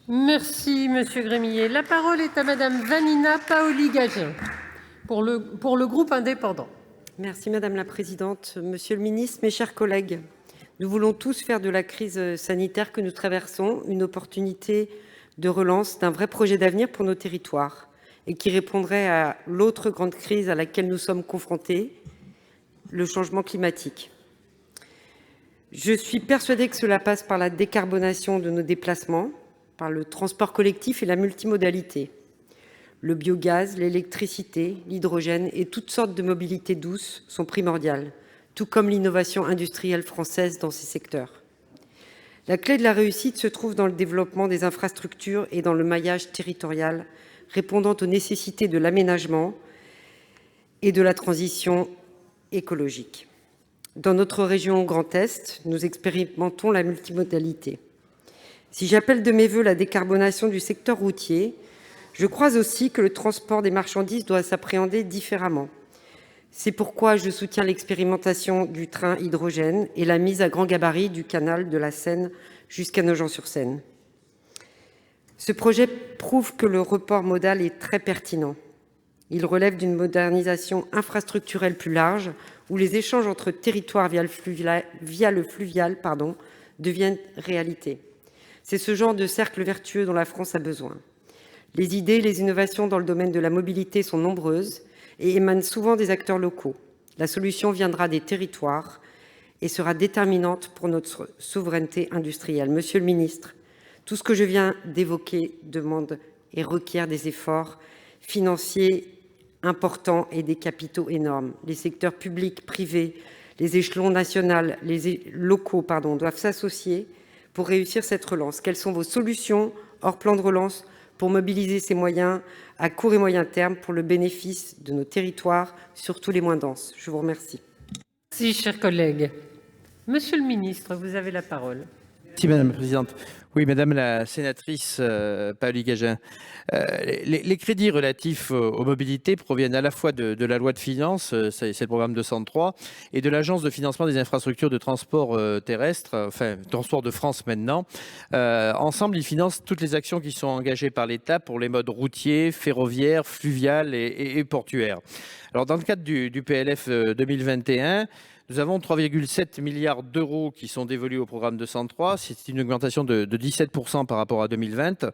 Merci, Monsieur Grémillet. La parole est à Madame Vanina Paoli-Gagin pour le groupe indépendant. Merci Madame la Présidente. Monsieur le Ministre, mes chers collègues, nous voulons tous faire de la crise sanitaire que nous traversons une opportunité de relance d'un vrai projet d'avenir pour nos territoires et qui répondrait à l'autre grande crise à laquelle nous sommes confrontés, le changement climatique. Je suis persuadée que cela passe par la décarbonation de nos déplacements, par le transport collectif et la multimodalité. Le biogaz, l'électricité, l'hydrogène et toutes sortes de mobilités douces sont primordiales, tout comme l'innovation industrielle française dans ces secteurs. La clé de la réussite se trouve dans le développement des infrastructures et dans le maillage territorial, répondant aux nécessités de l'aménagement et de la transition écologique. Dans notre région Grand Est, nous expérimentons la multimodalité. Si j'appelle de mes voeux la décarbonation du secteur routier, je crois aussi que le transport des marchandises doit s'appréhender différemment. C'est pourquoi je soutiens l'expérimentation du train hydrogène et la mise à grand gabarit du canal de la Seine jusqu'à Nogent-sur-Seine. Ce projet prouve que le report modal est très pertinent. Il relève d'une modernisation infrastructurelle plus large, où les échanges entre territoires via le fluvial deviennent réalité. C'est ce genre de cercle vertueux dont la France a besoin. Les idées, les innovations dans le domaine de la mobilité sont nombreuses et émanent souvent des acteurs locaux. La solution viendra des territoires et sera déterminante pour notre souveraineté industrielle. Monsieur le ministre, tout ce que je viens d'évoquer demande et requiert des efforts financiers importants et des capitaux énormes. Les secteurs publics, privés, les échelons nationaux, locaux doivent s'associer pour réussir cette relance. Quelles sont vos solutions hors plan de relance pour mobiliser ces moyens à court et moyen terme pour le bénéfice de nos territoires, surtout les moins denses? Je vous remercie. Merci, chers collègues. Monsieur le ministre, vous avez la parole. Merci Madame la Présidente. Oui, Madame la Sénatrice Paoli-Gagin, les crédits relatifs aux mobilités proviennent à la fois de la loi de finances, c'est le programme 203, et de l'Agence de financement des infrastructures de transport terrestre, enfin Transport de France maintenant. Ensemble, ils financent toutes les actions qui sont engagées par l'État pour les modes routiers, ferroviaires, fluviales et portuaires. Alors dans le cadre du PLF 2021, nous avons 3,7 milliards d'euros qui sont dévolus au programme 203. C'est une augmentation de 17% par rapport à 2020.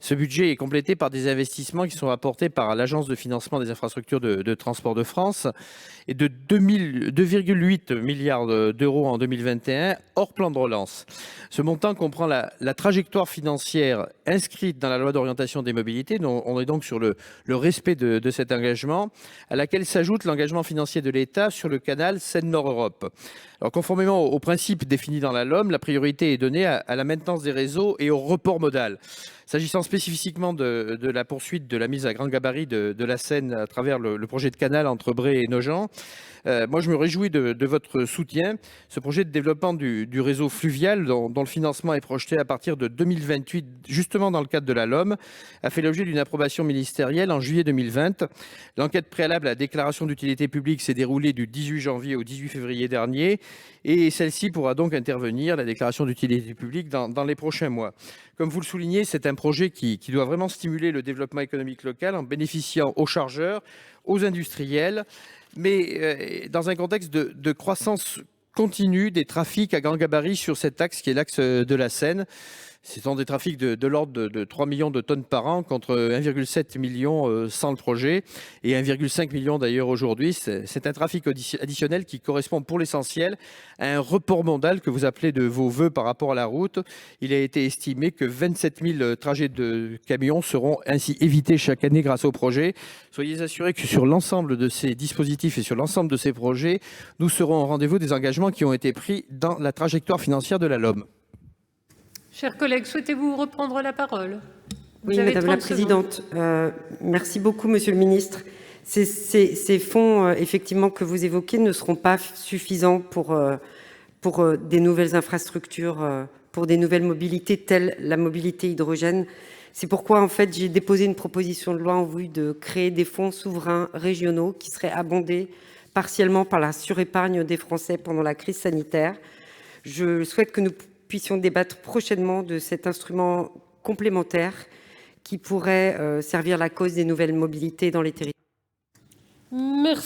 Ce budget est complété par des investissements qui sont apportés par l'Agence de financement des infrastructures de transport de France et de 2,8 milliards d'euros en 2021, hors plan de relance. Ce montant comprend la trajectoire financière inscrite dans la loi d'orientation des mobilités. On est donc sur le respect de cet engagement, à laquelle s'ajoute l'engagement financier de l'État sur le canal Seine-Nord-Europe. Alors, conformément aux principes définis dans la LOM, la priorité est donnée à la maintenance des réseaux et au report modal. S'agissant spécifiquement de la poursuite de la mise à grand gabarit de la Seine à travers le projet de canal entre Bray et Nogent, moi je me réjouis de votre soutien. Ce projet de développement du réseau fluvial, dont le financement est projeté à partir de 2028, justement dans le cadre de la LOM, a fait l'objet d'une approbation ministérielle en juillet 2020. L'enquête préalable à la déclaration d'utilité publique s'est déroulée du 18 janvier au 18 février dernier, et celle-ci pourra donc intervenir, la déclaration d'utilité publique, dans les prochains mois. Comme vous le soulignez, c'est un projet qui doit vraiment stimuler le développement économique local en bénéficiant aux chargeurs, aux industriels, mais dans un contexte de croissance continue des trafics à grand gabarit sur cet axe qui est l'axe de la Seine. Ce sont des trafics de l'ordre de 3 millions de tonnes par an contre 1,7 million sans le projet et 1,5 million d'ailleurs aujourd'hui. C'est un trafic additionnel qui correspond pour l'essentiel à un report modal que vous appelez de vos voeux par rapport à la route. Il a été estimé que 27 000 trajets de camions seront ainsi évités chaque année grâce au projet. Soyez assurés que sur l'ensemble de ces dispositifs et sur l'ensemble de ces projets, nous serons au rendez-vous des engagements qui ont été pris dans la trajectoire financière de la LOM. Chers collègues, souhaitez-vous reprendre la parole? Oui, Madame la Présidente. Merci beaucoup, Monsieur le Ministre. Ces fonds, effectivement, que vous évoquez ne seront pas suffisants pour des nouvelles infrastructures, pour des nouvelles mobilités, telles la mobilité hydrogène. C'est pourquoi, en fait, j'ai déposé une proposition de loi en vue de créer des fonds souverains régionaux qui seraient abondés partiellement par la surépargne des Français pendant la crise sanitaire. Je souhaite que nous puissions débattre prochainement de cet instrument complémentaires qui pourraient servir la cause des nouvelles mobilités dans les territoires. Merci.